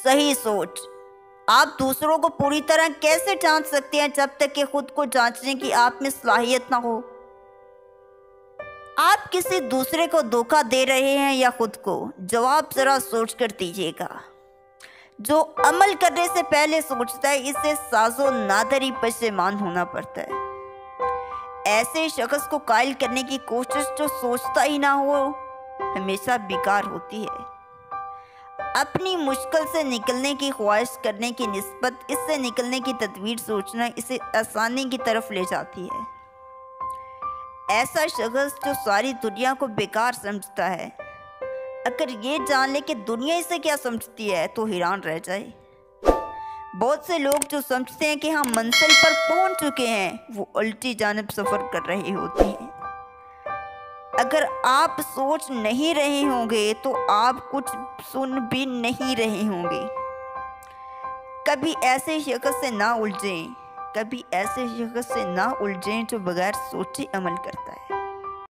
सही सोच। आप दूसरों को पूरी तरह कैसे जांच सकते हैं जब तक कि खुद को जांचने की आप में सलाहियत ना हो। आप किसी दूसरे को धोखा दे रहे हैं या खुद को, जवाब जरा सोच कर दीजिएगा। जो अमल करने से पहले सोचता है इसे साजो नादरी पशेमान होना पड़ता है। ऐसे शख्स को कायल करने की कोशिश जो सोचता ही ना हो हमेशा बेकार होती है। अपनी मुश्किल से निकलने की ख्वाहिश करने की निस्बत इससे निकलने की तदबीर सोचना इसे आसानी की तरफ ले जाती है। ऐसा शख्स जो सारी दुनिया को बेकार समझता है, अगर ये जान ले कि दुनिया इसे क्या समझती है तो हैरान रह जाए। बहुत से लोग जो समझते हैं कि हम मंजिल पर पहुंच चुके हैं, वो उल्टी जानिब सफ़र कर रहे होते हैं। अगर आप सोच नहीं रहे होंगे तो आप कुछ सुन भी नहीं रहे होंगे। कभी ऐसे शख्स से ना उलझें जो बगैर सोचे अमल करते हैं।